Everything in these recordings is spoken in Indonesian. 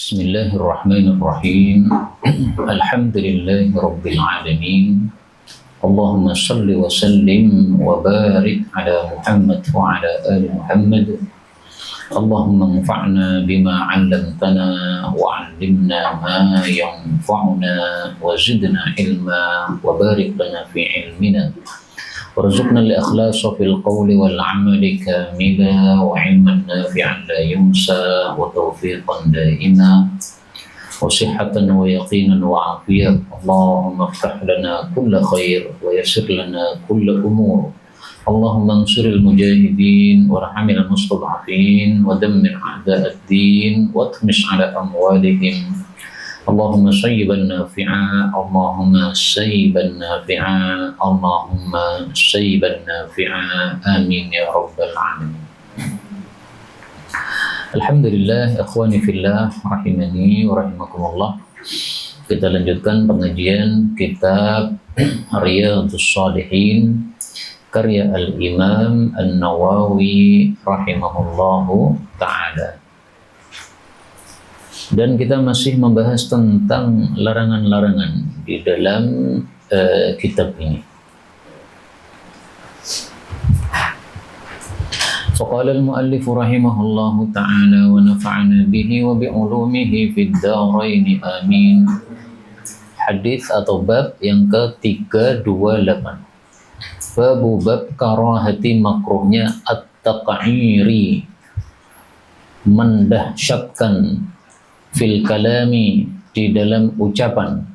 Bismillahirrahmanirrahim. Alhamdulillahi rabbil alamin. Allahumma salli wa sallim wa barik ala Muhammad wa ala ali Muhammad. Allahumma anfa'na bima 'allamtana wa 'allimna ma yanfa'una wa zidna ilma wa barik lana fi ilmina. warzuqna al-ikhlasa fil qawli wal 'amali kamila wa 'ilman nafi'an la yunsa wa tawfiqan daima wa sihhatan wa yaqinan wa 'afiyah. Allahumma iftah lana kulla khair wa yassir lana kulla umur. Allahumma ansuril mujahidin warhamil mustad'afin wa dammir a'da'ad-din wa tmis 'ala amwalihim. Allahumma sayyiban nafi'a, Allahumma sayyiban nafi'a, Allahumma sayyiban nafi'a, amin ya rabbal alamin. Alhamdulillah, ikhwani fillah, rahimani wa rahimakumullah. Kita lanjutkan pengajian kitab Riyadhus Shalihin karya Al-Imam An-Nawawi rahimahullahu ta'ala. Dan kita masih membahas tentang larangan-larangan di dalam kitab ini. Faqala al-muallif rahimahullahu ta'ala wa nafa'ana bihi wa bi'ulumihi fid dharain amin. Hadis atau bab yang ke-328. Bab karahati makruhnya at-taq'iri, mendahsyatkan fil kalami, di dalam ucapan,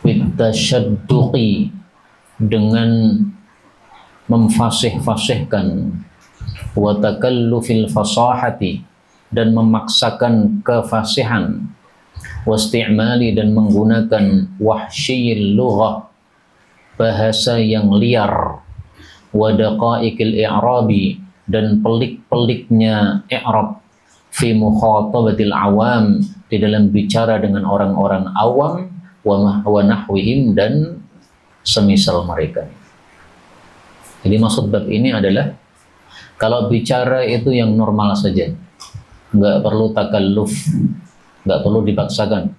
bitasyadduqi, dengan memfasih-fasihkan, wa takallufil fasahati, dan memaksakan kefasihan, wasti'mali, dan menggunakan wahsyil lughah, bahasa yang liar, wa daqaiqil i'rabi, dan pelik-peliknya i'rab, fi mukhatabatil awam, di dalam bicara dengan orang-orang awam, wa nahwihim, dan semisal mereka. Jadi maksud bab ini adalah kalau bicara itu yang normal saja, nggak perlu takalluf, nggak perlu dipaksakan.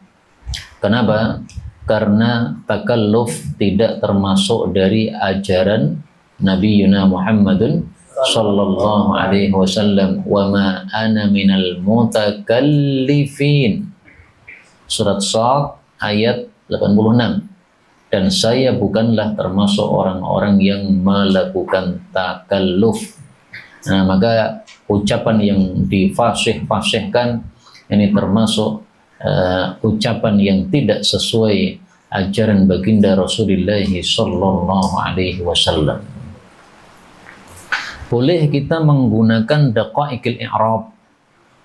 Kenapa? Karena takalluf tidak termasuk dari ajaran Nabi Yuna Muhammadun sallallahu alaihi wasallam. Wa ma ana minal mutakallifin, surat Shad ayat 86. Dan saya bukanlah termasuk orang-orang yang melakukan takalluf. Nah, maka ucapan yang difasih-fasihkan ini termasuk ucapan yang tidak sesuai ajaran baginda Rasulullah sallallahu alaihi wasallam. Boleh kita menggunakan daqaiqil i'rab,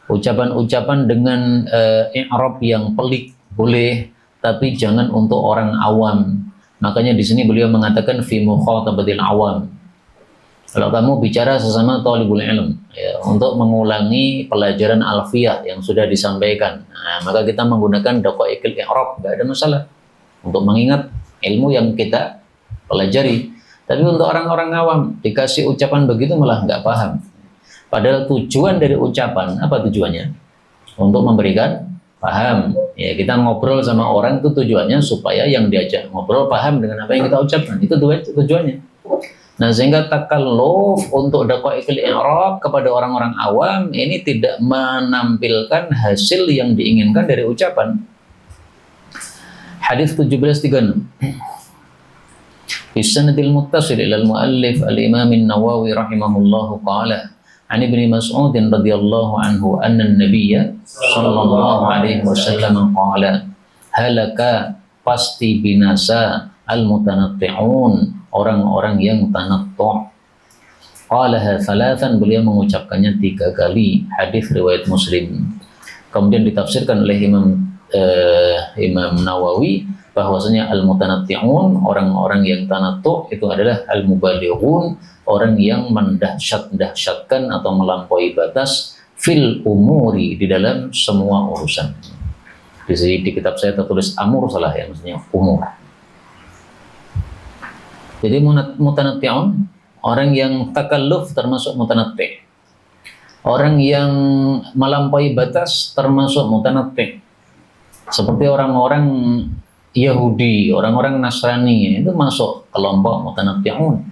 ucapan-ucapan dengan i'rab yang pelik, boleh, tapi jangan untuk orang awam. Makanya di sini beliau mengatakan fi mukhatabatil awam. Kalau kamu bicara sesama thalibul ilm, ya, untuk mengulangi pelajaran alfiyah yang sudah disampaikan, nah, maka kita menggunakan daqaiqil i'rab, enggak ada masalah, untuk mengingat ilmu yang kita pelajari. Tapi untuk orang-orang awam dikasih ucapan begitu malah nggak paham. Padahal tujuan dari ucapan, apa tujuannya? Untuk memberikan paham. Ya, kita ngobrol sama orang itu tujuannya supaya yang diajak ngobrol paham dengan apa yang kita ucapkan. Itu tujuannya. Nah, sehingga takalluf untuk daqaiqil i'rab kepada orang-orang awam ini tidak menampilkan hasil yang diinginkan dari ucapan. Hadis 1736. Bisanadil muttasil ilal muallif al-imam an-Nawawi rahimahullahu qala an ibni Mas'ud radhiyallahu anhu anna an-nabiyya sallallahu alaihi wasallam qala halaka, pasti binasa, al-mutanatti'un, orang-orang yang tanattu'. Qalaha thalathan, beliau mengucapkannya 3 kali. Hadis riwayat Muslim. Kemudian ditafsirkan oleh Imam Nawawi bahwasanya al-mutanatti'un, orang-orang yang tanattu' itu adalah al-mubalighun, orang yang mendahsyatkan atau melampaui batas fil umuri, di dalam semua urusan. Di kitab saya tertulis amur, salah ya, maksudnya umur. Jadi mutanatti'un, orang yang takalluf termasuk mutanatti'. Orang yang melampaui batas termasuk mutanatsi'. Seperti orang-orang Yahudi, orang-orang Nasrani itu masuk kelompok mutanatti'un.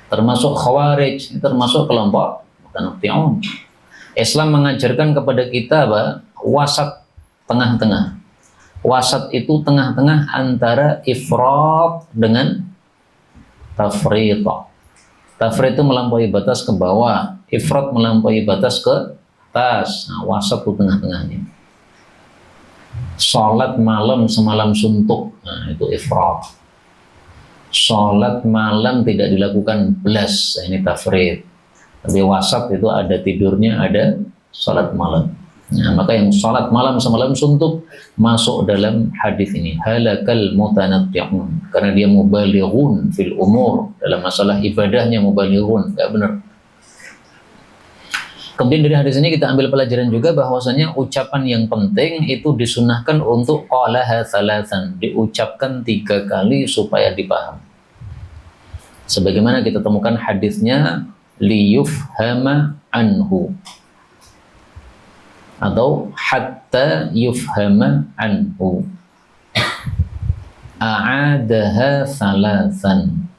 Termasuk Khawarij, termasuk kelompok mutanatti'un. Islam mengajarkan kepada kita wasat, tengah-tengah. Wasat itu tengah-tengah antara ifrat dengan tafrit. Tafrit itu melampaui batas ke bawah, ifrat melampaui batas ke atas. Nah, wasat itu tengah-tengahnya. Salat malam semalam suntuk, nah itu ifrat. Salat malam tidak dilakukan belas, ini tafrit. Tapi wasat itu ada tidurnya, ada salat malam. Nah, maka yang salat malam semalam suntuk masuk dalam hadis ini, halakal mutanatti'un, karena dia mubalighun fil umur, dalam masalah ibadahnya mubalighun, enggak benar. Kemudian dari hadis ini kita ambil pelajaran juga bahwasanya ucapan yang penting itu disunahkan untuk qalaha thalathan, diucapkan 3 kali supaya dipaham. Sebagaimana kita temukan hadisnya liyufhama anhu atau hatta yufhama anhu, a'adaha thalathan.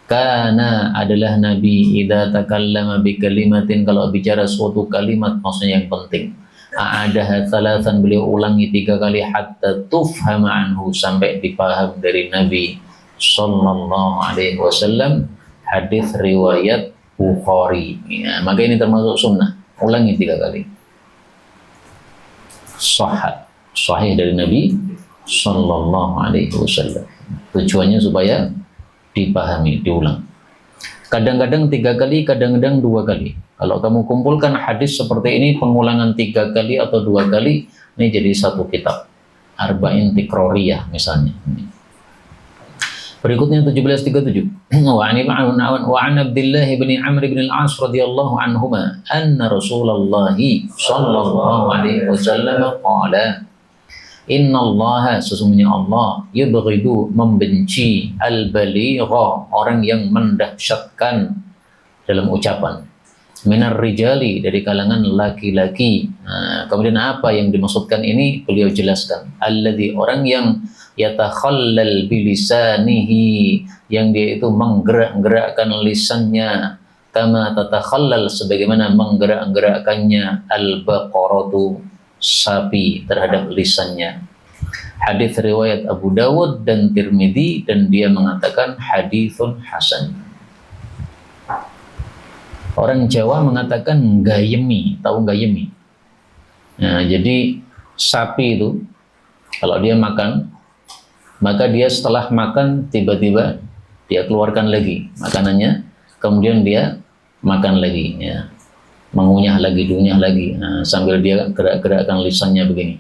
Karena adalah Nabi idza takallama bi kalimatin, kalau bicara suatu kalimat maksudnya yang penting, a'adaha thalathan, beliau ulangi 3 kali, hatta tufhama anhu, sampai dipaham dari Nabi sallallahu alaihi wasallam. Hadis riwayat Bukhari. Ya, maka ini termasuk sunnah, ulangi 3 kali. Sahih dari Nabi sallallahu alaihi wasallam. Tujuannya supaya dipahami, diulang. Kadang-kadang 3 kali, kadang-kadang 2 kali. Kalau kamu kumpulkan hadis seperti ini, pengulangan 3 kali atau 2 kali, ini jadi satu kitab. Arba'in Tikroriyah misalnya. Berikutnya 1737. Wa an Abdullah bin Amr bin al-As radhiyallahu anhuma anna Rasulullah sallallahu alaihi wasallam qala, innallaha, sesungguhnya Allah, yubghidu, membenci, al-baligha, orang yang mendahsyatkan dalam ucapan, minar rijali, dari kalangan laki-laki. Nah, kemudian apa yang dimaksudkan ini beliau jelaskan, alladzi, orang yang yatakhallal bilisanihi, yang dia itu menggerak-gerakkan lisannya, kama tatakhallal, sebagaimana menggerak-gerakkannya al-baqaratu, sapi, terhadap lisannya. Hadis riwayat Abu Dawud dan Tirmidzi, dan dia mengatakan haditsun hasan. Orang Jawa mengatakan gayemi, tahu gayemi? Nah, jadi sapi itu kalau dia makan, maka dia setelah makan tiba-tiba dia keluarkan lagi makanannya, kemudian dia makan lagi, ya, mengunyah lagi, diunyah lagi, nah, sambil dia gerak-gerakkan lisannya begini.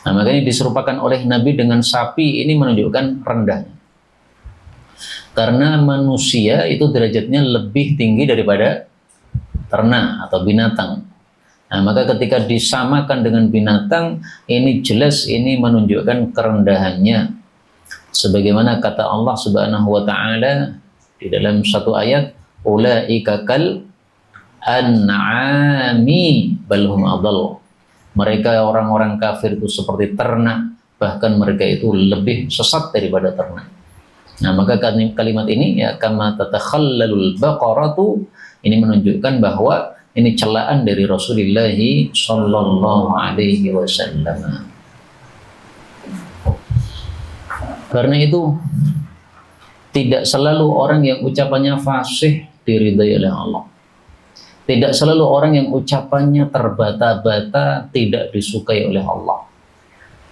Nah, maka ini diserupakan oleh Nabi dengan sapi, ini menunjukkan rendahnya. Karena manusia itu derajatnya lebih tinggi daripada ternak atau binatang. Nah, maka ketika disamakan dengan binatang, ini jelas ini menunjukkan kerendahannya. Sebagaimana kata Allah Subhanahu wa taala di dalam satu ayat, ulaika kal an'ami balhum adall. Mereka orang-orang kafir itu seperti ternak, bahkan mereka itu lebih sesat daripada ternak. Nah, maka kalimat ini, ya, kama tatakhallalul baqaratu, ini menunjukkan bahwa ini celaan dari Rasulullah sallallahu alaihi wasallam. Karena itu tidak selalu orang yang ucapannya fasih diridai oleh Allah. Tidak selalu orang yang ucapannya terbata-bata tidak disukai oleh Allah.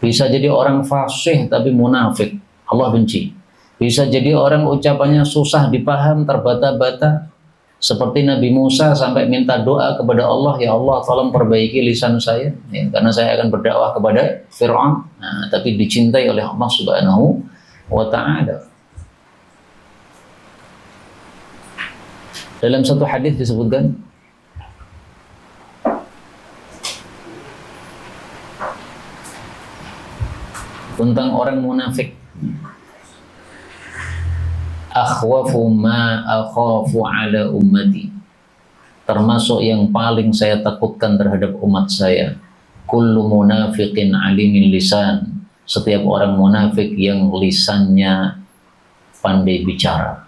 Bisa jadi orang fasih tapi munafik, Allah benci. Bisa jadi orang ucapannya susah dipaham, terbata-bata, seperti Nabi Musa sampai minta doa kepada Allah, ya Allah tolong perbaiki lisan saya, ya, karena saya akan berdakwah kepada Fir'aun. Nah, tapi dicintai oleh Allah Subhanahu wa ta'ala. Dalam satu hadis disebutkan tentang orang munafik, akhwafu ma akhafu ala ummati, termasuk yang paling saya takutkan terhadap umat saya, kullu munafiqin alimin lisan, setiap orang munafik yang lisannya pandai bicara.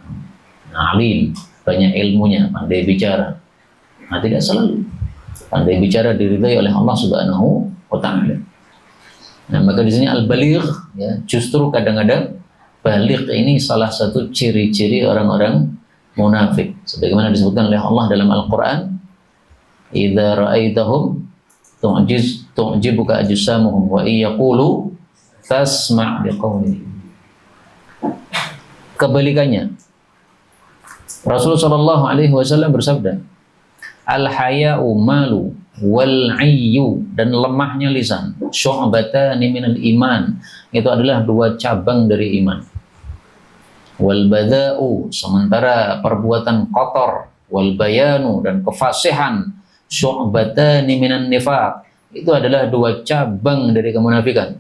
Alim, banyak ilmunya, pandai bicara. Nah, tidak selalu pandai bicara diridhai oleh Allah Subhanahu wa taala. Nah, maka di sini al-baligh, ya, justru kadang-kadang baligh ini salah satu ciri-ciri orang-orang munafik. Sebagaimana disebutkan oleh Allah dalam Al-Qur'an, "Idza ra'aitahum tu'jibuka ajsamuhum wa iyaqulu tasma' liqawlihim." Kebalikannya, Rasulullah Shallallahu Alaihi Wasallam bersabda, al-haya'u malu wal 'ayyu, dan lemahnya lisan, syu'batani minal iman, itu adalah dua cabang dari iman. Wal bada'u, sementara perbuatan kotor, wal bayanu, dan kefasihan, syu'batani minan nifaq, itu adalah dua cabang dari kemunafikan.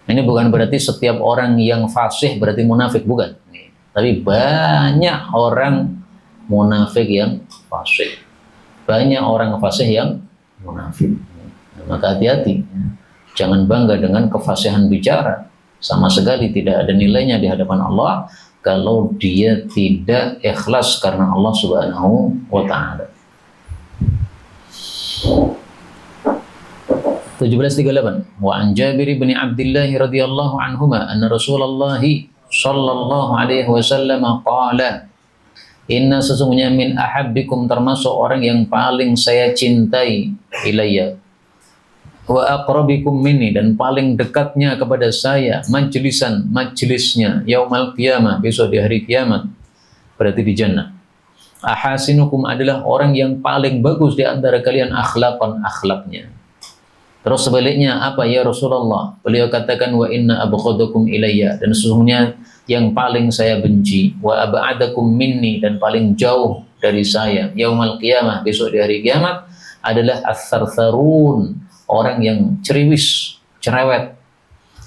Ini bukan berarti setiap orang yang fasih berarti munafik, bukan. Tapi banyak orang munafik yang fasih. Banyak orang fasih yang munafik. Maka hati-hati. Jangan bangga dengan kefasihan bicara. Sama sekali tidak ada nilainya di hadapan Allah kalau dia tidak ikhlas karena Allah Subhanahu wa taala. 1738. Wa an Jabir bin Abdullah radhiyallahu anhuma anna Rasulullah sallallahu alaihi wasallam qala, inna, sesungguhnya, min ahabbikum, termasuk orang yang paling saya cintai, ilayya, wa aqrabikum minni, dan paling dekatnya kepada saya, majlisan, majlisnya, yaumal qiyamah, besok di hari kiamat, berarti di jannah. Ahasinukum, adalah orang yang paling bagus di antara kalian akhlaqan, akhlaknya. Terus sebaliknya apa ya Rasulullah? Beliau katakan, wa inna abghadakum ilayya, dan sesungguhnya yang paling saya benci, wa ab'adakum minni, dan paling jauh dari saya, yaumal qiyamah, besok di hari kiamat, adalah as-sarsarun, orang yang ceriwis, cerewet,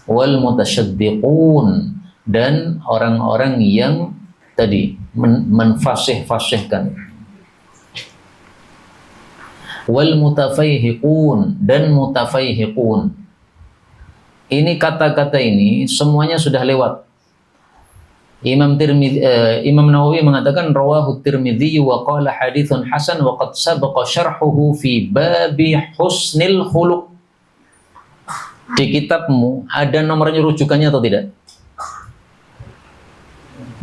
wal mutasyaddiqun, dan orang-orang yang tadi menfasih-fasihkan, wal mutafaihiqun, dan mutafaihiqun. Ini kata-kata ini semuanya sudah lewat. Imam Nawawi mengatakan rawahu Tirmidzi wa qala haditsun hasan wa qad sabaqa syarhuhu fi babi husnil khuluq. Di kitabmu ada nomornya, rujukannya atau tidak?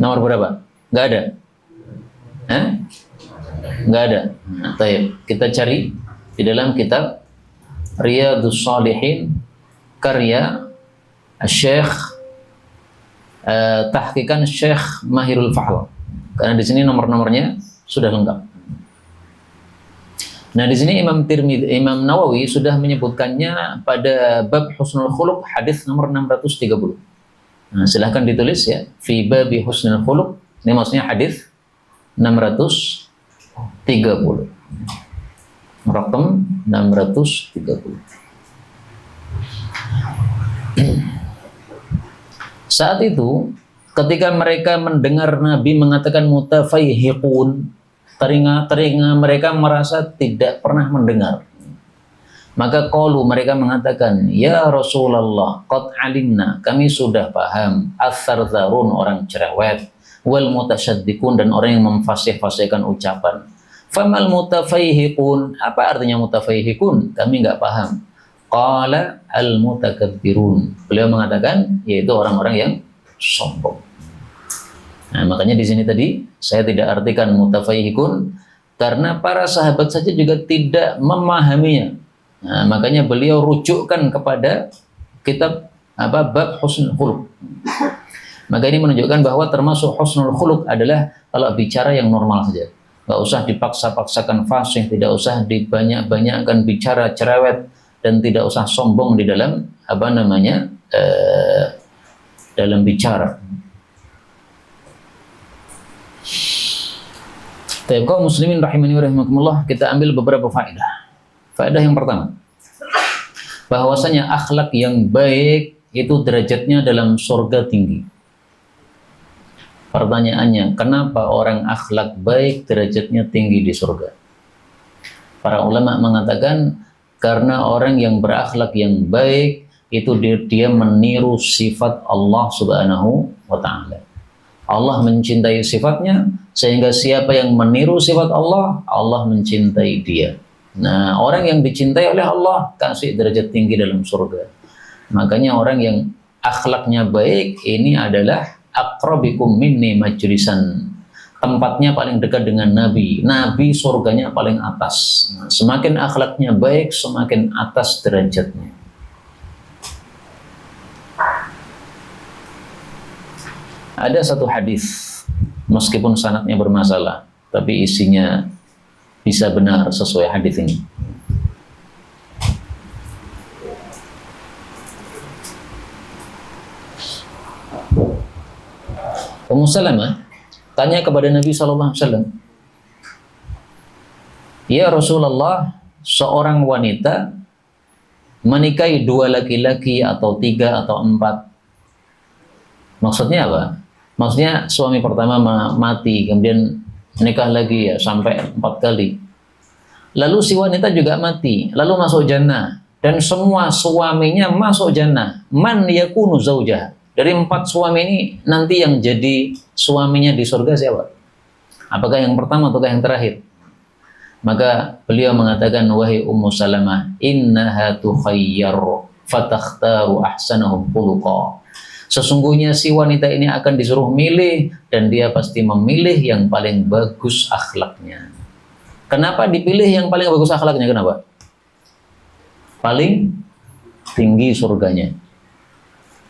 Nomor berapa? Enggak ada. Enggak ada. Nah, kita cari di dalam kitab Riyadhus Shalihin karya Syekh tahqiqan Syekh Mahirul Fahl. Karena di sini nomor-nomornya sudah lengkap. Nah, di sini Imam Nawawi sudah menyebutkannya pada bab husnul khuluq, hadis nomor 630. Nah, silahkan ditulis ya, fi babi husnul khuluq. Ini maksudnya hadis 630. Rakam 630. Saat itu, ketika mereka mendengar Nabi mengatakan mutafaihiqun, telinga mereka merasa tidak pernah mendengar. Maka qalu, mereka mengatakan, ya Rasulullah, qad alimna, kami sudah paham, as-sarzarun, orang cerewet, wal mutasyaddiqun, dan orang yang memfasih-fasihkan ucapan. Famal mutafaihiqun, apa artinya mutafaihiqun? Kami enggak paham. Qala al-mutakabbirun, beliau mengatakan yaitu orang-orang yang sombong. Nah, makanya di sini tadi saya tidak artikan mutafaihikun karena para sahabat saja juga tidak memahaminya. Nah, makanya beliau rujukkan kepada kitab bab husnul khuluq. Maka ini menunjukkan bahwa termasuk husnul khuluq adalah kalau bicara yang normal saja. Enggak usah dipaksa-paksakan fasih, tidak usah dibanyak-banyakkan bicara cerewet, dan tidak usah sombong di dalam dalam bicara. Kaum muslimin rahimani wa rahimakumullah, kita ambil beberapa faedah. Faedah yang pertama, bahwasanya akhlak yang baik itu derajatnya dalam surga tinggi. Pertanyaannya, kenapa orang akhlak baik derajatnya tinggi di surga? Para ulama mengatakan karena orang yang berakhlak yang baik itu dia meniru sifat Allah Subhanahu wa taala. Allah mencintai sifatnya, sehingga siapa yang meniru sifat Allah, Allah mencintai dia. Nah, orang yang dicintai oleh Allah kasih derajat tinggi dalam surga. Makanya orang yang akhlaknya baik ini adalah aqrabikum minni majlisan. Tempatnya paling dekat dengan Nabi. Nabi surganya paling atas. Nah, semakin akhlaknya baik, semakin atas derajatnya. Ada satu hadis, meskipun sanadnya bermasalah, tapi isinya bisa benar sesuai hadis ini. Ummu Salamah tanya kepada Nabi SAW, "Ya Rasulullah, seorang wanita menikahi 2 laki-laki atau 3 atau 4. Maksudnya apa? Maksudnya suami pertama mati, kemudian nikah lagi ya sampai 4 kali. Lalu si wanita juga mati, lalu masuk jannah, dan semua suaminya masuk jannah. Man yakunu zaujah. Dari 4 suami ini nanti yang jadi suaminya di surga siapa? Apakah yang pertama atau yang terakhir?" Maka beliau mengatakan, "Wahai Ummu Salamah, innaha tukhayyar fatakhtaru ahsanahum khuluqa." Sesungguhnya si wanita ini akan disuruh milih, dan dia pasti memilih yang paling bagus akhlaknya. Kenapa dipilih yang paling bagus akhlaknya? Kenapa? Paling tinggi surganya.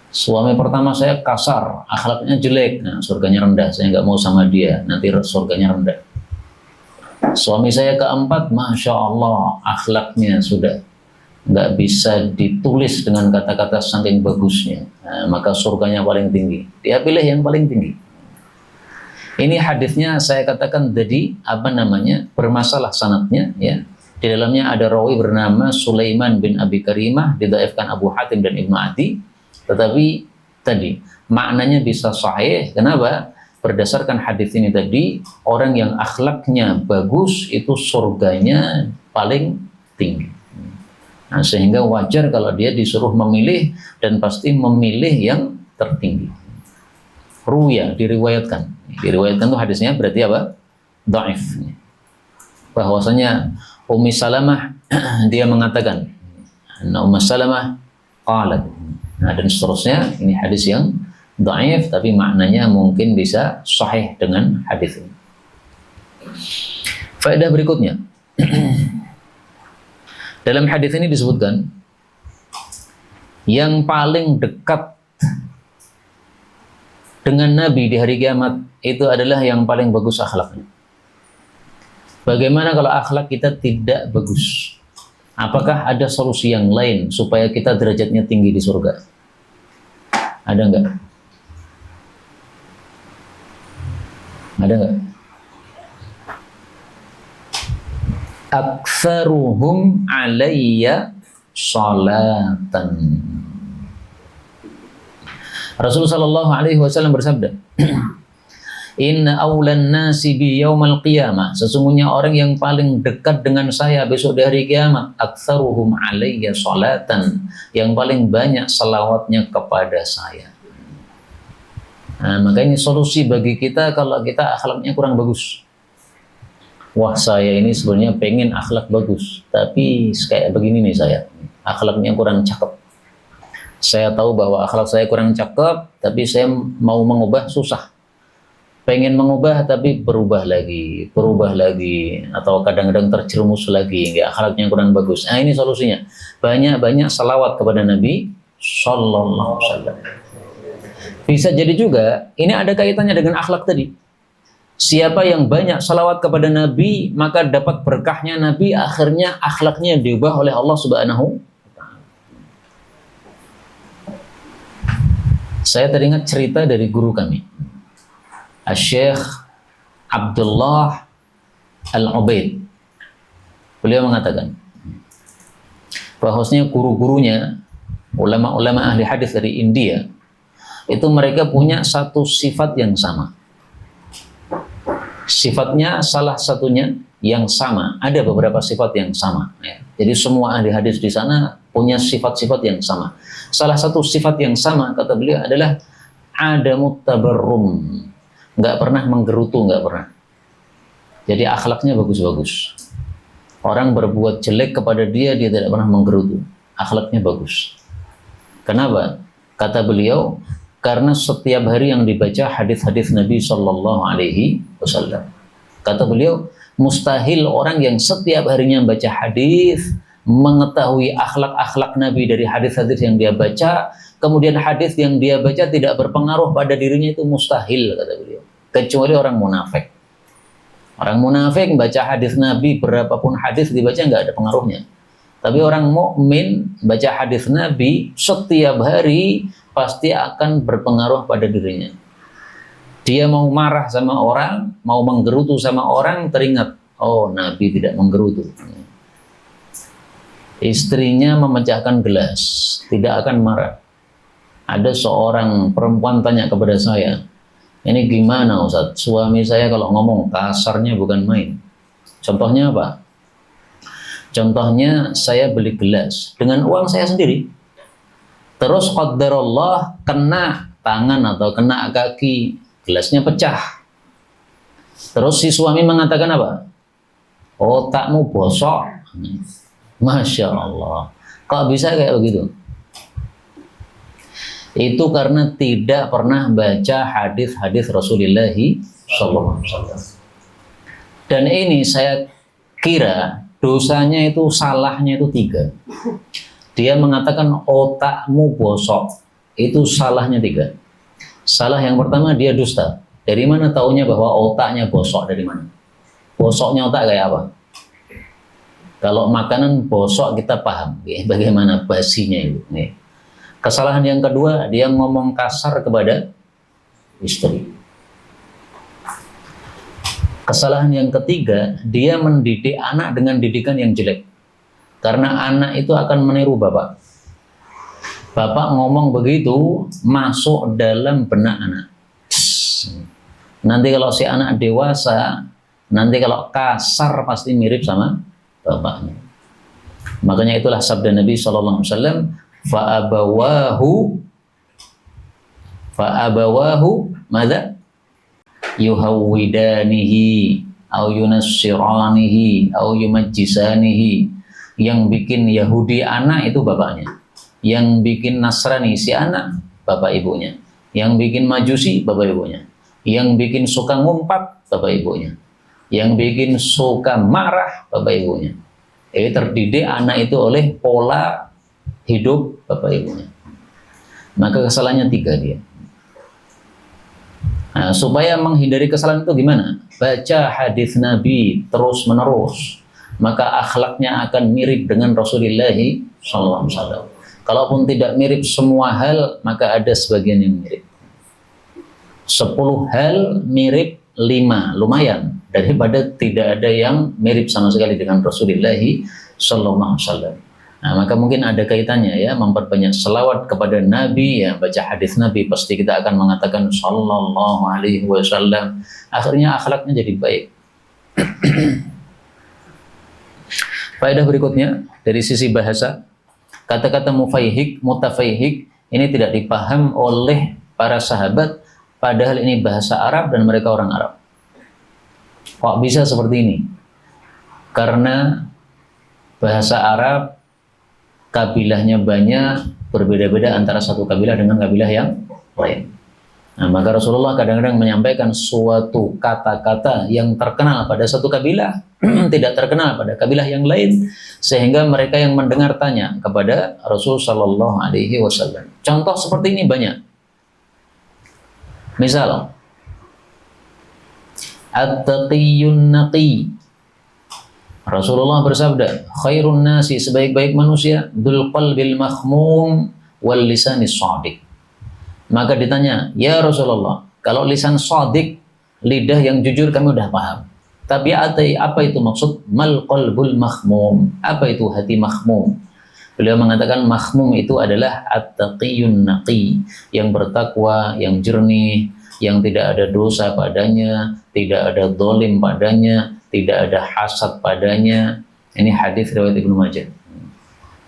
Suami pertama saya kasar, akhlaknya jelek, nah surganya rendah, saya nggak mau sama dia, nanti surganya rendah. Suami saya keempat, Masya Allah, akhlaknya sudah nggak bisa ditulis dengan kata-kata saking bagusnya, nah, maka surganya paling tinggi. Dia pilih yang paling tinggi. Ini hadisnya saya katakan tadi bermasalah sanadnya ya. Di dalamnya ada rawi bernama Sulaiman bin Abi Karimah, didhaifkan Abu Hatim dan Ibnu Adi. Tetapi tadi maknanya bisa sahih. Kenapa? Berdasarkan hadis ini tadi, orang yang akhlaknya bagus itu surganya paling tinggi. Nah, sehingga wajar kalau dia disuruh memilih, dan pasti memilih yang tertinggi. Ruya, diriwayatkan itu hadisnya berarti apa? Dhaif. Bahwasanya Ummu Salamah dia mengatakan, Ummu Salamah qalat. Nah, dan seterusnya, ini hadis yang dhaif tapi maknanya mungkin bisa sahih dengan hadis ini. Faedah berikutnya. Dalam hadis ini disebutkan yang paling dekat dengan Nabi di hari kiamat itu adalah yang paling bagus akhlaknya. Bagaimana kalau akhlak kita tidak bagus? Apakah ada solusi yang lain supaya kita derajatnya tinggi di surga? Ada enggak? Ada enggak? Aktsaruhum alayya salatan. Rasulullah sallallahu alaihi wasallam bersabda, "Inna awlan nasi bi yaumal qiyamah." Sesungguhnya orang yang paling dekat dengan saya besok di hari kiamat, aktsaruhum alayya salatan, yang paling banyak selawatnya kepada saya. Nah, makanya solusi bagi kita kalau kita akhlaknya kurang bagus. Wah, saya ini sebenarnya pengen akhlak bagus, tapi kayak begini nih saya, akhlaknya kurang cakep. Saya tahu bahwa akhlak saya kurang cakep, tapi saya mau mengubah susah. Pengen mengubah tapi berubah lagi, atau kadang-kadang terjerumus lagi, nggak, akhlaknya kurang bagus. Nah, ini solusinya. Banyak-banyak salawat kepada Nabi Sallallahu Alaihi Wasallam. Bisa jadi juga ini ada kaitannya dengan akhlak tadi. Siapa yang banyak salawat kepada Nabi, maka dapat berkahnya Nabi, akhirnya akhlaknya diubah oleh Allah Subhanahu wa Ta'ala. Saya teringat cerita dari guru kami, Syekh Abdullah Al-Ubaid. Beliau mengatakan bahwasanya guru-gurunya, ulama-ulama ahli hadis dari India, itu mereka punya satu sifat yang sama. Sifatnya salah satunya yang sama, ada beberapa sifat yang sama. Ya. Jadi semua ahli hadis di sana punya sifat-sifat yang sama. Salah satu sifat yang sama kata beliau adalah adamut tabarrum, nggak pernah menggerutu, nggak pernah. Jadi akhlaknya bagus-bagus. Orang berbuat jelek kepada dia, dia tidak pernah menggerutu. Akhlaknya bagus. Kenapa? Kata beliau, karena setiap hari yang dibaca hadis-hadis Nabi Shallallahu Alaihi Wasallam. Kata beliau, mustahil orang yang setiap harinya baca hadis, mengetahui akhlak-akhlak Nabi dari hadis-hadis yang dia baca, kemudian hadis yang dia baca tidak berpengaruh pada dirinya, itu mustahil, kata beliau. Kecuali orang munafik. Orang munafik baca hadis Nabi, berapapun hadis dibaca nggak ada pengaruhnya. Tapi orang mukmin baca hadis Nabi setiap hari pasti akan berpengaruh pada dirinya. Dia mau marah sama orang, mau menggerutu sama orang, teringat, oh Nabi tidak menggerutu. Istrinya memecahkan gelas, tidak akan marah. Ada seorang perempuan tanya kepada saya, ini gimana Ustaz? Suami saya kalau ngomong kasarnya bukan main. Contohnya apa? Contohnya saya beli gelas dengan uang saya sendiri. Terus qadarullah kena tangan atau kena kaki, gelasnya pecah. Terus si suami mengatakan apa? Otakmu bosok. Masya Allah. Kok bisa kayak begitu? Itu karena tidak pernah baca hadis-hadis Rasulullah SAW. Dan ini saya kira dosanya itu, salahnya itu 3. Dia mengatakan otakmu bosok, itu salahnya 3. Salah yang pertama, dia dusta. Dari mana taunya bahwa otaknya gosok? Dari mana? Gosoknya otak kayak apa? Kalau makanan bosok kita paham, ya, bagaimana basinya itu. Nih. Kesalahan yang kedua, dia ngomong kasar kepada istri. Kesalahan yang ketiga, dia mendidik anak dengan didikan yang jelek. Karena anak itu akan meniru bapak. Bapak ngomong begitu, masuk dalam benak anak. Nanti kalau si anak dewasa, nanti kalau kasar pasti mirip sama bapaknya. Makanya itulah sabda Nabi SAW, fa'abawahu madza yuhawwidanihi au yunassiranihi au yumajjisanihi. Yang bikin Yahudi anak itu bapaknya, yang bikin Nasrani si anak bapak ibunya, yang bikin Majusi bapak ibunya, yang bikin suka ngumpat bapak ibunya, yang bikin suka marah bapak ibunya. Terdidik anak itu oleh pola hidup bapak ibunya. Maka kesalahannya 3 dia. Nah, supaya menghindari kesalahan itu gimana? Baca hadis Nabi terus menerus, maka akhlaknya akan mirip dengan Rasulullah SAW. Kalaupun tidak mirip semua hal, maka ada sebagian yang mirip. 10 hal mirip 5, lumayan daripada tidak ada yang mirip sama sekali dengan Rasulullah SAW. Nah, maka mungkin ada kaitannya ya, memperbanyak selawat kepada Nabi, ya, baca hadis Nabi, pasti kita akan mengatakan Sallallahu Alaihi Wasallam. Akhirnya akhlaknya jadi baik. Faedah berikutnya dari sisi bahasa, kata-kata mufayhik, mutafayhik ini tidak dipaham oleh para sahabat, padahal ini bahasa Arab dan mereka orang Arab. Kok bisa seperti ini? Karena bahasa Arab kabilahnya banyak, berbeda-beda antara satu kabilah dengan kabilah yang lain. Nah, maka Rasulullah kadang-kadang menyampaikan suatu kata-kata yang terkenal pada satu kabilah, tidak terkenal pada kabilah yang lain, sehingga mereka yang mendengar tanya kepada Rasul Shallallahu Alaihi Wasallam. Contoh seperti ini banyak. Misal, at-taqiyyun naqi. Rasulullah bersabda, khairun nasi, sebaik-baik manusia, dzul qalbil mahmum wal lisanis shadiq. Maka ditanya, ya Rasulullah, kalau lisan shadiq, lidah yang jujur kami udah paham. Tapi apa itu maksud mal qalbul mahmum? Apa itu hati mahmum? Beliau mengatakan mahmum itu adalah at-taqiyyun naqi, yang bertakwa, yang jernih, yang tidak ada dosa padanya, tidak ada zalim padanya, tidak ada hasad padanya. Ini hadis riwayat Ibnu Majah.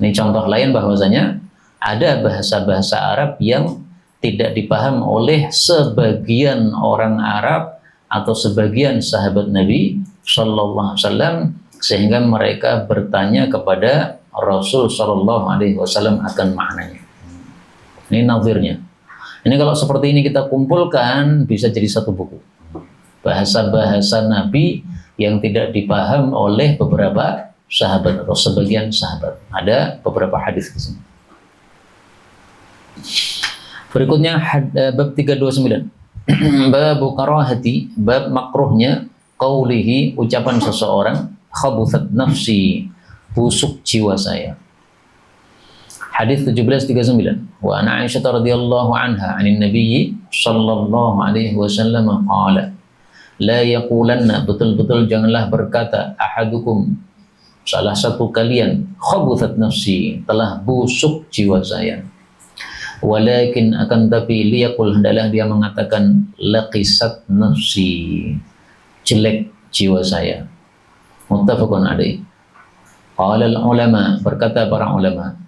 Ini contoh lain bahwasanya ada bahasa-bahasa Arab yang tidak dipaham oleh sebagian orang Arab atau sebagian sahabat Nabi Sallallahu Alaihi Wasallam, sehingga mereka bertanya kepada Rasul Sallallahu Alaihi Wasallam akan maknanya. Ini nazirnya. Ini kalau seperti ini kita kumpulkan bisa jadi satu buku. Bahasa-bahasa Nabi yang tidak dipaham oleh beberapa sahabat atau sebagian sahabat. Ada beberapa hadis di sini. Berikutnya bab 329. Bab karahati, bab makruhnya qaulihi, ucapan seseorang, khabuthat nafsi, busuk jiwa saya. Hadis 1739. Wa an Aisyah radhiyallahu anha 'anil Nabi sallallahu alaihi wasallam qala, la yaqulanna, betul-betul janganlah berkata, ahadukum, salah satu kalian, khabuthat nafsi, telah busuk jiwa saya. Walakin, akan tapi, liyaqul, hendaklah dia mengatakan, laqisat nafsi, jelek jiwa saya. Muttafaqun alaih. Qala al-ulama, berkata para ulama,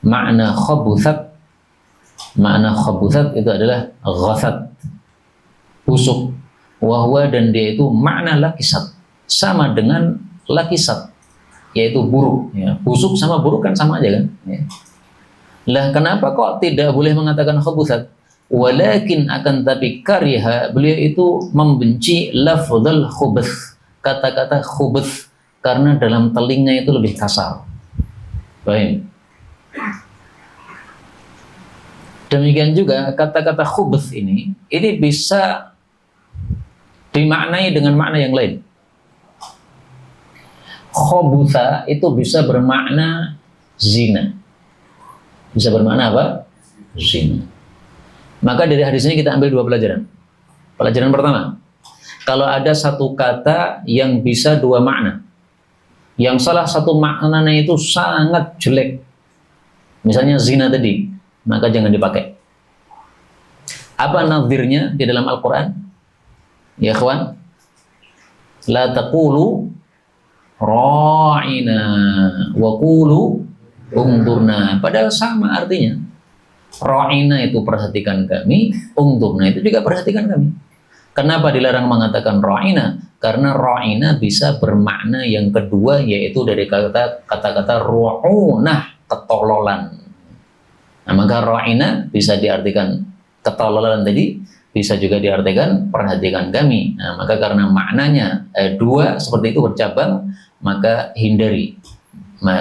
makna khabuthat itu adalah ghasat, busuk. Wahwa, dan dia itu makna lakisat, sama dengan lakisat, yaitu buruk. Ya. Busuk sama buruk kan sama aja kan. Ya. Lah kenapa kok tidak boleh mengatakan khabuthat? Walakin, akan tapi, kariha, beliau itu membenci lafdzul khubuth, kata-kata khubuth, karena dalam telinga itu lebih kasar. Baik. Demikian juga kata-kata khubuth ini bisa dimaknai dengan makna yang lain. Khabutha itu bisa bermakna zina. Bisa bermakna apa? Zina. Maka dari hadis ini kita ambil dua pelajaran. Pelajaran pertama, kalau ada satu kata yang bisa dua makna, yang salah satu maknanya itu sangat jelek, misalnya zina tadi, maka jangan dipakai. Apa nadhirnya di dalam Al-Quran? Ya kawan, la taqulu ra'ina wa qulu ungdurna, padahal sama artinya. Ra'ina itu perhatikan kami, ungdurna itu juga perhatikan kami. Kenapa dilarang mengatakan ra'ina? Karena ra'ina bisa bermakna yang kedua, yaitu dari kata-kata ru'unah, ketololan. Nah, maka ra'ina bisa diartikan ketololan tadi, bisa juga diartikan perhatikan kami. Nah, maka karena maknanya dua seperti itu bercabang, maka hindari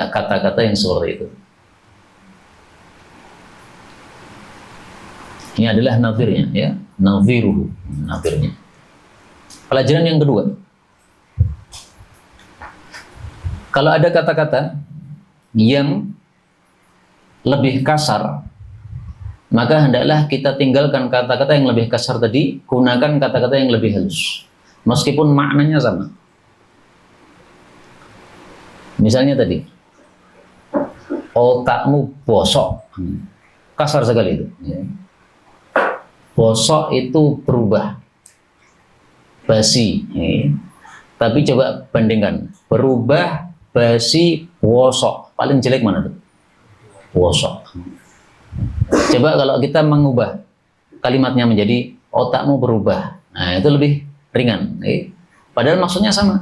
kata-kata yang seperti itu. Ini adalah nadhirnya, ya, nadhiruhu, nadhirnya. Pelajaran yang kedua, kalau ada kata-kata yang lebih kasar, maka hendaklah kita tinggalkan kata-kata yang lebih kasar tadi, gunakan kata-kata yang lebih halus, meskipun maknanya sama. Misalnya tadi, otakmu bosok, kasar sekali itu. Bosok itu berubah, basi. Tapi coba bandingkan, berubah, basi, bosok. Paling jelek mana tuh? Bosok. Coba kalau kita mengubah kalimatnya menjadi otakmu berubah, nah itu lebih ringan. Padahal maksudnya sama.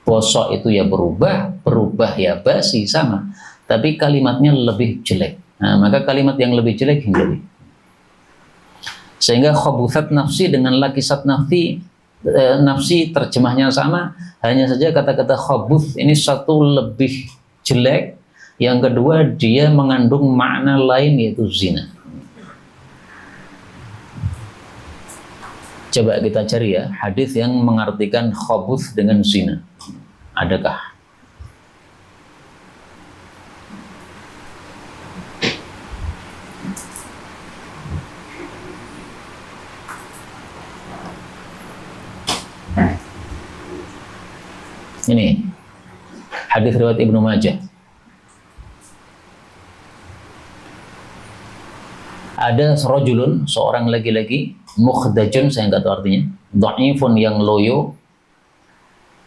Bosok itu ya berubah, berubah ya basi, sama. Tapi kalimatnya lebih jelek. Nah, maka kalimat yang lebih jelek hindari. Sehingga khabuthat nafsi dengan lakisat nafsi terjemahnya sama, hanya saja kata-kata khabuth ini satu lebih jelek, yang kedua dia mengandung makna lain yaitu zina. Coba kita cari ya hadis yang mengartikan khabuth dengan zina. Adakah? Ini hadis riwayat Ibnu Majah. Ada rajulun, seorang laki-laki, mukhdajun, saya nggak tahu artinya, dhaifun yang loyo,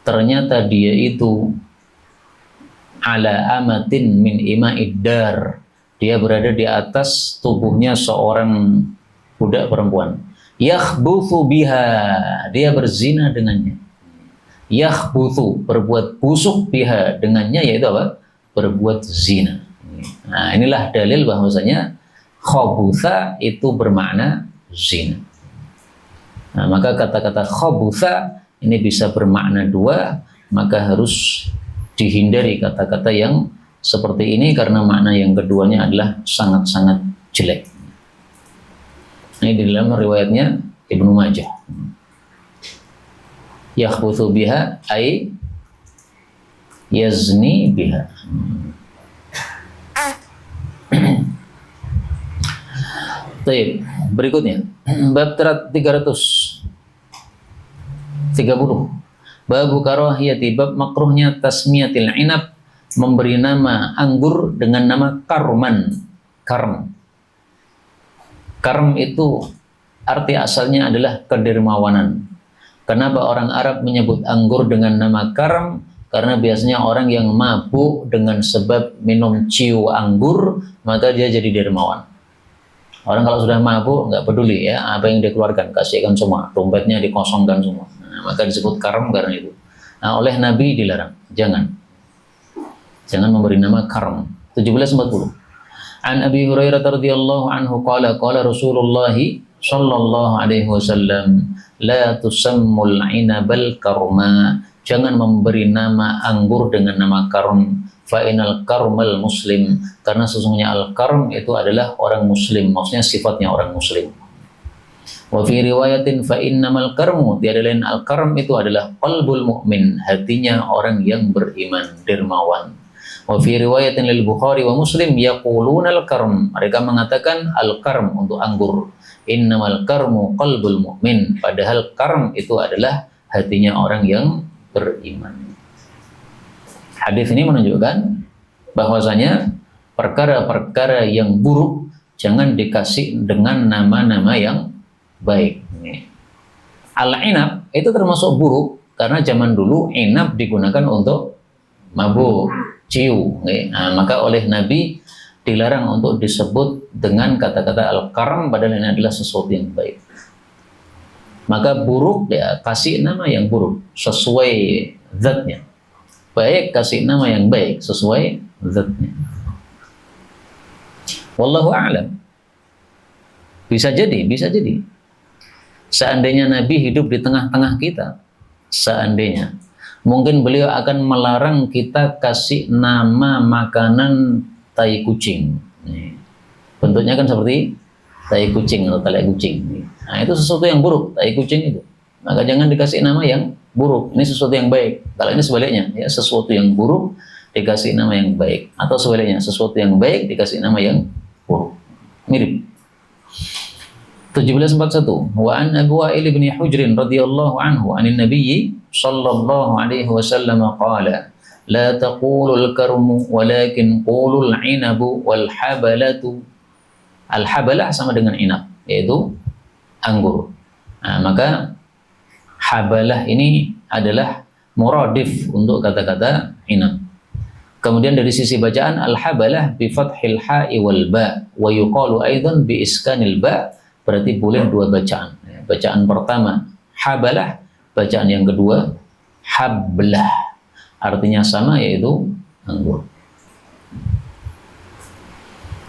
ternyata dia itu ala amatin min ima'id dar, dia berada di atas tubuhnya seorang budak perempuan. Yakhbuthu biha, dia berzina dengannya. Yakhbuthu, berbuat busuk, biha, dengannya, yaitu apa? Berbuat zina. Nah, inilah dalil bahwasanya khabutha itu bermakna zina. Nah, maka kata-kata khabutha ini bisa bermakna dua, maka harus dihindari kata-kata yang seperti ini karena makna yang keduanya adalah sangat-sangat jelek. Ini di dalam riwayatnya Ibnu Majah. Yakhbuthu biha ay yazni biha. Baik, berikutnya bab 330. Babu karahiyati, bab makruhnya tasmiyatil inab, memberi nama anggur dengan nama karman. Karm itu arti asalnya adalah kedermawanan. Kenapa orang Arab menyebut anggur dengan nama karm? Karena biasanya orang yang mabuk dengan sebab minum ciu anggur, maka dia jadi dermawan. Orang kalau sudah mabuk nggak peduli ya apa yang dikeluarkan, kasihkan semua, dompetnya dikosongkan semua. Nah, maka disebut karm karena itu. Nah, oleh Nabi dilarang, jangan memberi nama karm. 1740. An Abi Hurairah radhiyallahu anhu qala Rasulullah sallallahu alaihi wasallam la tusammul inabal karma, jangan memberi nama anggur dengan nama karm. Fa inal karmal muslim, karena sesungguhnya al-karm itu adalah orang muslim, maksudnya sifatnya orang muslim. Wa fi riwayatin fa innamal karmu, tiada lain al-karm itu adalah qalbul mu'min, hatinya orang yang beriman, dermawan. Wa fi riwayatin lil Bukhari wa Muslim yaquluna al-karm, mereka mengatakan al-karm untuk anggur. Innamal karmu qalbul mu'min, padahal karm itu adalah hatinya orang yang beriman. Hadis ini menunjukkan bahwasanya perkara-perkara yang buruk jangan dikasih dengan nama-nama yang baik. Al-inab itu termasuk buruk karena zaman dulu inab digunakan untuk mabuk, ciu. Nah, maka oleh Nabi dilarang untuk disebut dengan kata-kata al-karm, padahal ini adalah sesuatu yang baik. Maka buruk ya kasih nama yang buruk sesuai zatnya. Baik kasih nama yang baik sesuai zatnya. Wallahu a'lam. Bisa jadi. Seandainya Nabi hidup di tengah-tengah kita, seandainya, mungkin beliau akan melarang kita kasih nama makanan tai kucing. Bentuknya kan seperti tai kucing atau tele kucing. Nah, itu sesuatu yang buruk, tai kucing itu. Maka jangan dikasih nama yang buruk, ini sesuatu yang baik. Kalau ini sebaliknya, ya sesuatu yang buruk dikasih nama yang baik, atau sebaliknya sesuatu yang baik dikasih nama yang buruk. Mirip. 1741. Wa an Abu Wa'il bin Hujr radhiyallahu anhu 'anil Nabi sallallahu alaihi wasallam qala la taqulul karmu walakin qulul inabu wal habalatu. Al habalah sama dengan inab, yaitu anggur. Nah, maka habalah ini adalah muradif untuk kata-kata inab. Kemudian dari sisi bacaan al-habalah bi fathil ha'i wal ba wa yuqalu aidan bi iskanil ba, berarti boleh dua bacaan. Bacaan pertama habalah, bacaan yang kedua hablah. Artinya sama, yaitu anggur.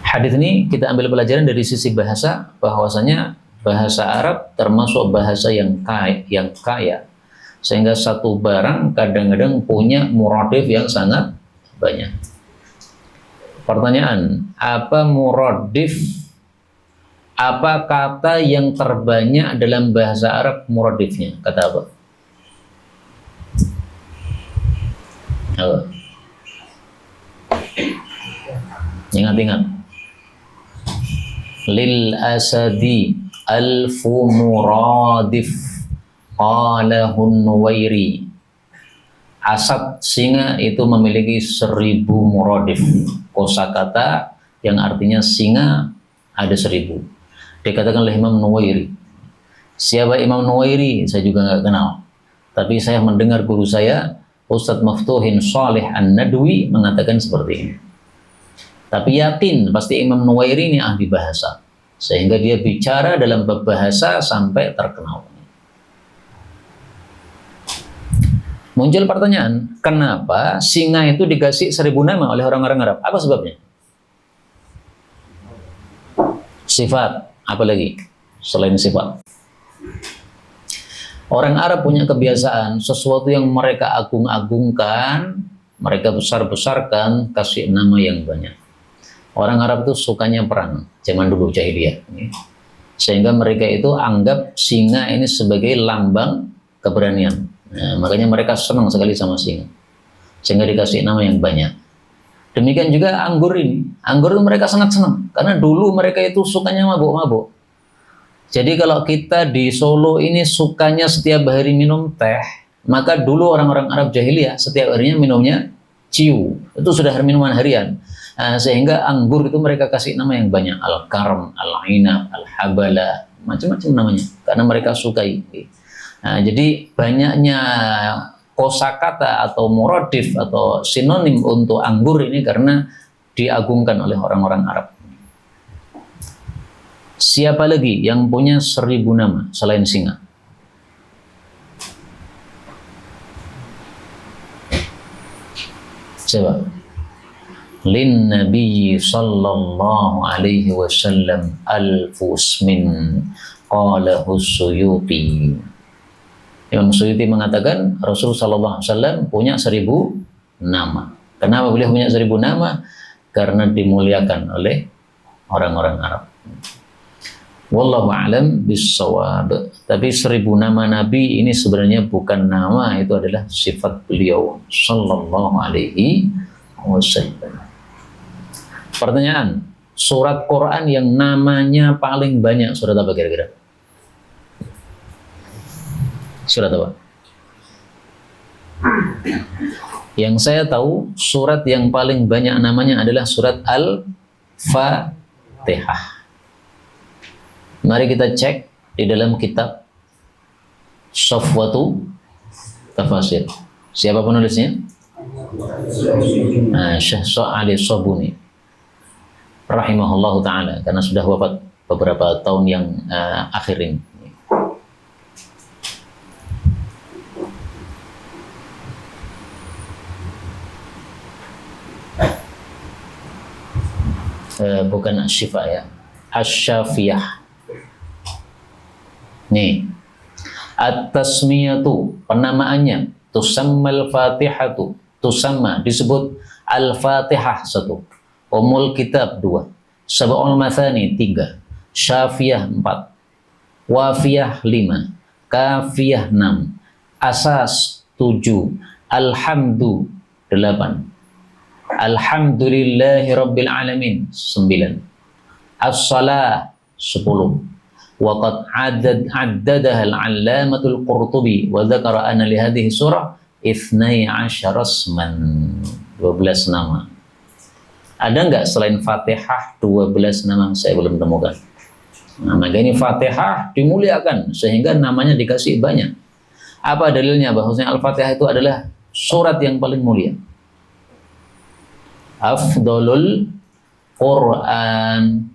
Hadis ini kita ambil pelajaran dari sisi bahasa, bahwasanya bahasa Arab termasuk bahasa yang kaya, sehingga satu barang kadang-kadang punya muradif yang sangat banyak. Pertanyaan, apa muradif? Apa kata yang terbanyak dalam bahasa Arab muradifnya? Kata apa? Apa? Ingat-ingat. Lil asadi alfu muradif qalahun Nuwairi. Asad singa itu memiliki 1000 muradif. Kosakata yang artinya singa ada 1000. Dikatakan oleh Imam Nuwairi. Siapa Imam Nuwairi? Saya juga nggak kenal. Tapi saya mendengar guru saya, Ustadz Maftuhin Shalih An-Nadwi mengatakan seperti ini. Tapi yakin pasti Imam Nuwairi ini ahli bahasa. Sehingga dia bicara dalam bab bahasa sampai terkenal. Muncul pertanyaan, kenapa singa itu dikasih 1000 nama oleh orang-orang Arab? Apa sebabnya? Sifat, apa lagi selain sifat? Orang Arab punya kebiasaan, sesuatu yang mereka agung-agungkan, mereka besar-besarkan, kasih nama yang banyak. Orang Arab itu sukanya perang, zaman dulu jahiliyah. Sehingga mereka itu anggap singa ini sebagai lambang keberanian. Nah, makanya mereka senang sekali sama singa, sehingga dikasih nama yang banyak. Demikian juga anggur ini. Anggur itu mereka sangat senang, karena dulu mereka itu sukanya mabuk-mabuk. Jadi kalau kita di Solo ini sukanya setiap hari minum teh, maka dulu orang-orang Arab jahiliyah setiap harinya minumnya ciu. Itu sudah minuman harian. Nah, sehingga anggur itu mereka kasih nama yang banyak. Al-Karm, Al-Inab, Al-Habala, macam-macam namanya. Karena mereka sukai. Nah, jadi banyaknya kosakata atau morodif atau sinonim untuk anggur ini karena diagungkan oleh orang-orang Arab. Siapa lagi yang punya 1000 nama selain singa? Siapa? Lin Nabi sallallahu alaihi wasallam al-fusmin qalahu Suyuti. Imam Suyuti mengatakan Rasul sallallahu alaihi wasallam punya 1000 nama. Kenapa beliau punya 1000 nama? Karena dimuliakan oleh orang-orang Arab. Wallahu a'lam bissawab. Tapi 1000 nama Nabi ini sebenarnya bukan nama, itu adalah sifat beliau sallallahu alaihi wasallam. Pertanyaan, surat Quran yang namanya paling banyak surat apa kira-kira? Surat apa? Yang saya tahu surat yang paling banyak namanya adalah surat Al-Fatihah. Mari kita cek di dalam kitab Safwatu Tafasir. Siapa penulisnya? Syekh Ali Sobuni rahimahullahu ta'ala, karena sudah wafat beberapa tahun yang akhir ini. Bukan Asy-Syifa ya, Asy-Syafiyah. Nih, at-tasmiyatu, penamaannya, tusammal fatihatu, tusamma, disebut al-fatihah 1, umul kitab 2, sab'ul mathani 3, syafiyah 4, wafiyah 5, kafiyah 6, asas 7, alhamdu 8, alhamdulillahi rabbil alamin 9, as-salah 10. Waqad addadaha al-'allamatul Qurtubi wa dzakara anna li hadhihi surah 12 asman, 12 nama. Ada enggak selain Fatihah 12 nama? Saya belum temukan. Nah, maka ini Fatihah dimuliakan sehingga namanya dikasih banyak. Apa dalilnya bahwasanya Al-Fatihah itu adalah surat yang paling mulia? Afdalul Quran,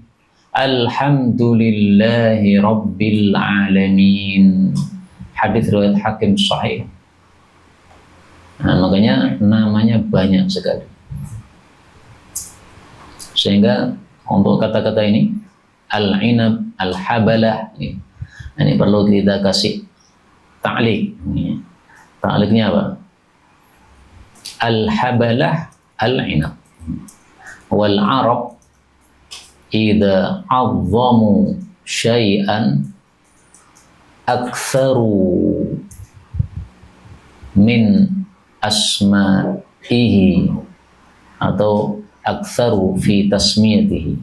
alhamdulillahi rabbil alamin. Hadis riwayat Hakim sahih. Nah, makanya namanya banyak sekali. Sehingga untuk kata-kata ini al-inab, al-habalah, ini perlu kita kasih ta'liq. Ta'liqnya apa? Al-habalah, al-inab. Wal Arab idza 'azzamu syai'an aktsaru min asma'ihi atau aktsaru fi tasmiyatihi,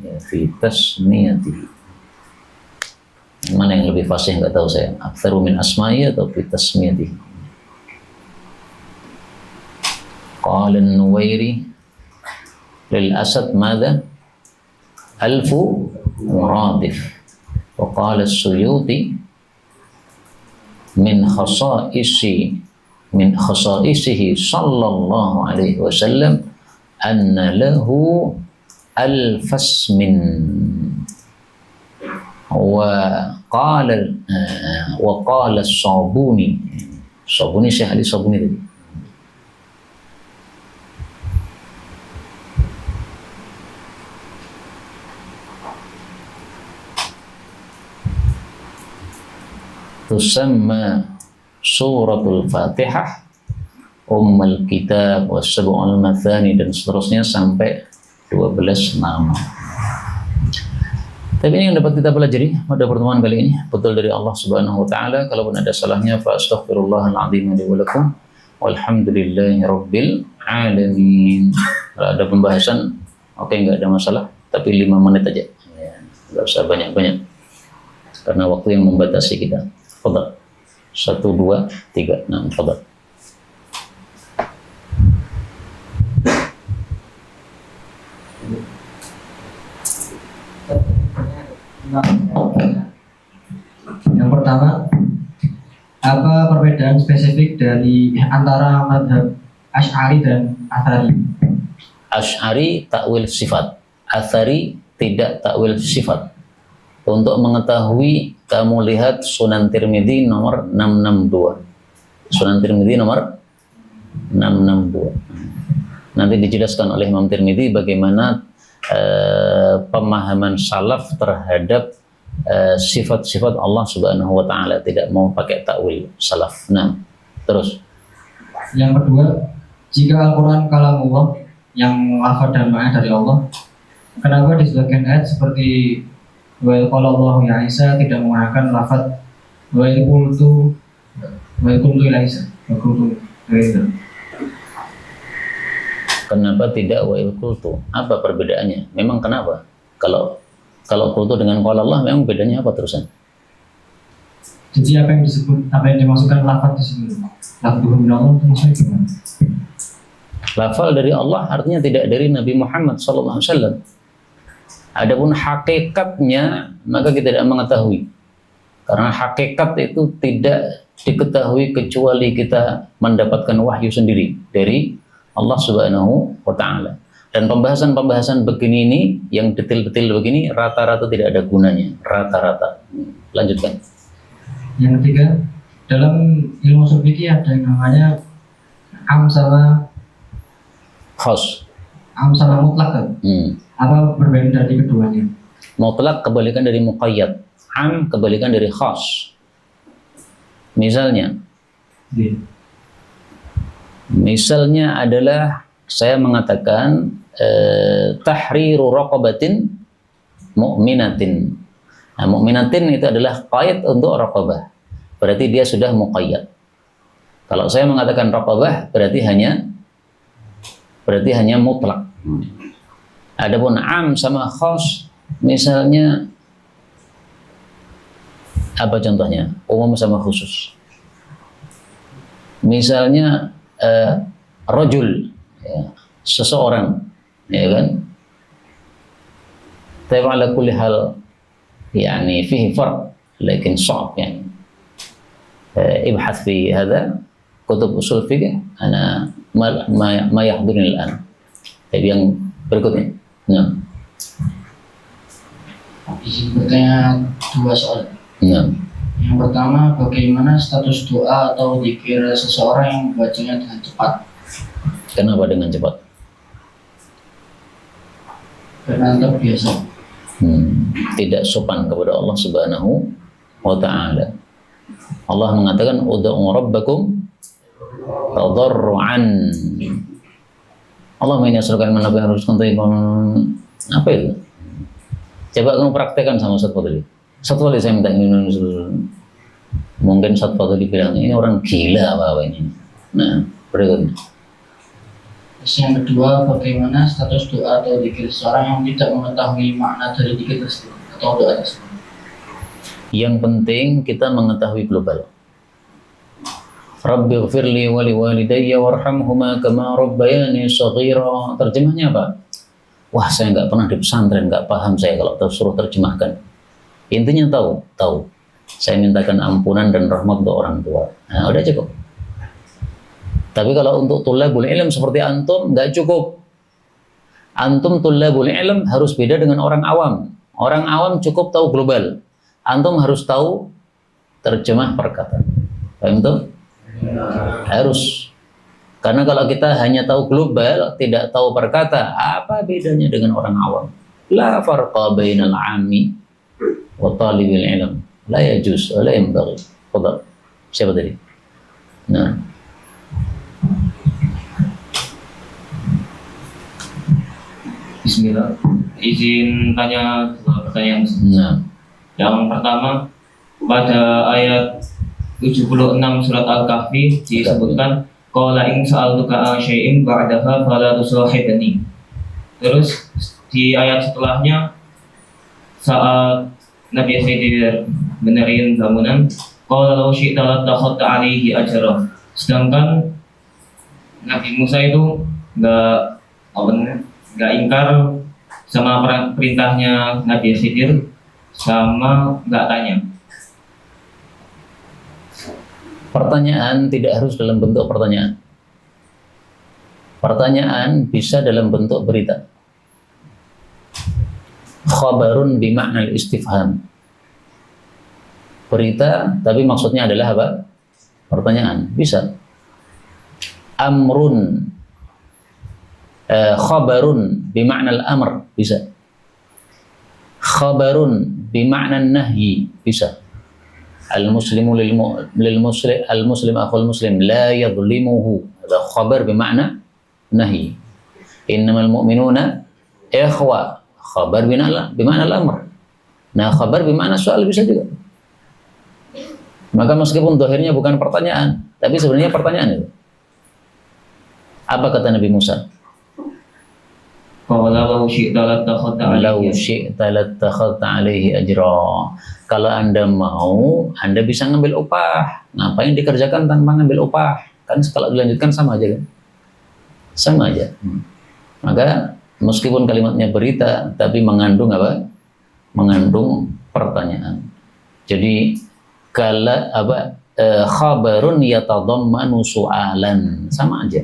mana yang lebih fasih nggak tahu saya, aktsaru min asma'ihi atau fi tasmiyatihi. Qala an-Nuwairi lil asad madza alfu muradif, wa qala as-Suyuti min khasaisihi sallallahu alaihi wasallam anna lahu al-fasmin wa qala as-Sabuni. Sabuni Syekh Ali Sabuni tadi. Tusamma suratul Fatihah Ummul Kitab wa Sab'ul Mathani dan seterusnya sampai 12 nama. Tapi ini yang dapat kita pelajari pada pertemuan kali ini, betul dari Allah Subhanahu wa taala. Kalaupun ada salahnya fa astaghfirullahal azim li wa lakum. Walhamdulillahi rabbil alamin. Kalau ada pembahasan, oke, enggak ada masalah, tapi 5 menit aja. Ya, enggak usah banyak-banyak. Karena waktu yang membatasi kita. Fadhal. 1 2 3 6 fadhal. Yang pertama, apa perbedaan spesifik dari antara mazhab Asy'ari dan Atsari? Asy'ari takwil sifat, Atsari tidak takwil sifat. Untuk mengetahui, kamu lihat Sunan Tirmidzi nomor 662. Sunan Tirmidzi nomor 662. Nanti dijelaskan oleh Imam Tirmidzi bagaimana pemahaman salaf terhadap sifat-sifat Allah Subhanahu wa taala, tidak mau pakai takwil salaf. Nah, terus. Yang kedua, jika Al-Qur'an kalamullah yang lafaz dan makna dari Allah, kenapa di sebagian ayat seperti wa qala Allahu ya Isa tidak menggunakan lafaz wa qultu ila Isa, wa qultu ila Isa? Kenapa tidak wa qultu? Apa perbedaannya? Memang kenapa? Kalau qultu dengan qala Allah memang bedanya apa terusan? Jadi apa yang dimasukkan lafaz di sini? Lafaz min Allah itu maksudnya gimana? Lafal dari Allah artinya tidak dari Nabi Muhammad SAW. Adapun hakikatnya maka kita tidak mengetahui, karena hakikat itu tidak diketahui kecuali kita mendapatkan wahyu sendiri dari Allah Subhanahu wa taala. Dan pembahasan-pembahasan begini ini yang detail-detail begini rata-rata tidak ada gunanya, rata-rata. Lanjutkan. Yang ketiga, dalam ilmu ushul fikih ada yang namanya am sama Khas. am sama mutlak kan? Apa perbedaan dari keduanya? Mutlak kebalikan dari muqayyad, am kebalikan dari khas. Misalnya adalah saya mengatakan tahriru raqabatin mu'minatin. Nah, mu'minatin itu adalah qaid untuk raqabah. Berarti dia sudah muqayyad. Kalau saya mengatakan raqabah berarti hanya mutlak. Adapun am sama khas, misalnya apa contohnya? Umum sama khusus. Misalnya rajul, ya, seseorang, ya kan? Tapi ala kulli hal yani fihi farq lakin صعب يعني. ابحث في هذا كتب usul fiqh ana ma yahdurni الآن. Jadi yang berikutnya. Nah. Izin bertanya 2 soal. Nah. Yang pertama, bagaimana status doa atau zikir seseorang yang bacanya dengan cepat? Kenapa dengan cepat? Karena terbiasa. Tidak sopan kepada Allah Subhanahu wa ta'ala. Allah mengatakan ud'u rabbakum tadarruan. Allah menyasarkan mana yang harus apa itu? Coba kamu praktekkan sama Ustaz Fadli. Ustaz Fadli saya minta ini, mungkin Ustaz Fadli bilang ini orang gila apa ini. Nah, berikutnya. Terus yang kedua, bagaimana status doa atau zikir seseorang yang tidak mengetahui makna dari zikir tersebut atau doa tersebut? Yang penting kita mengetahui global. Rabbighfirli wa liwalidayya warhamhuma kama rabbayani shaghira. Terjemahnya apa? Wah, saya nggak pernah di pesantren, nggak paham saya kalau suruh terjemahkan. Intinya tahu. Saya mintakan ampunan dan rahmat untuk orang tua. Nah, udah cukup. Tapi kalau untuk tulabul ilm seperti antum, nggak cukup. Antum tulabul ilm harus beda dengan orang awam. Orang awam cukup tahu global. Antum harus tahu terjemah perkataan. Paham tuh? Harus. Karena kalau kita hanya tahu global, tidak tahu perkata, apa bedanya dengan orang awam? La farqa bainal 'ammi wa talibil ilm. La yajuz wa la yanbaghi. Fadhal. Siapa tadi? Nah. Bismillah. Izin tanya dua pertanyaan. Nah. Yang pertama, pada ayat 76 surat Al-Kahfi disebutkan qala in sa'altuka an syai'in ba'daha fala tusahibni. Terus di ayat setelahnya saat Nabi Khidir benerin bangunan, qala law syi'ta lattakhadta 'alaihi ajra. Sedangkan Nabi Musa itu enggak ingkar sama perintahnya Nabi Khidir, sama enggak tanya. Pertanyaan tidak harus dalam bentuk pertanyaan. Pertanyaan bisa dalam bentuk berita. Khabarun bima'na al-istifham. Berita, tapi maksudnya adalah apa? Pertanyaan. Bisa. Amrun. Khabarun bima'na al-amr. Bisa. Khabarun bima'na nahyi. Bisa. Al-muslimu lil-muslim, al-muslim akhul muslim la yadhlimuhu. Ada khabar bima'na nahi. Innamal mu'minuna ikhwa. Khabar bima'na al-amr. Nah, khabar bima'na soal bisa juga. Maka meskipun zahirnya bukan pertanyaan, tapi sebenarnya pertanyaan itu. Apa kata Nabi Musa? Law syi'ta lattakhadta alaihi ajra. Kalau Anda mau, Anda bisa ngambil upah. Ngapain dikerjakan tanpa ngambil upah? Kan kalau dilanjutkan sama aja kan? Sama aja. Maka meskipun kalimatnya berita, tapi mengandung apa? Mengandung pertanyaan. Jadi kala apa? Khabarun yatadammanu su'alan. Sama aja.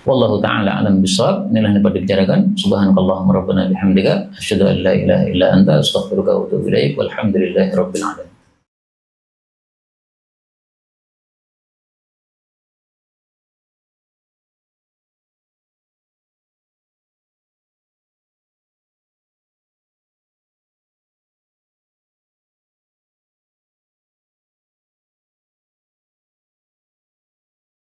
Wallahu ta'ala alam bisawab. Inilah yang dapat dibicarakan. Subhanakallahumma rabbana bihamdika asyhadu an la ilaha illa anta astaghfiruka wa atubu ilaik. Walhamdulillahi rabbil alamin.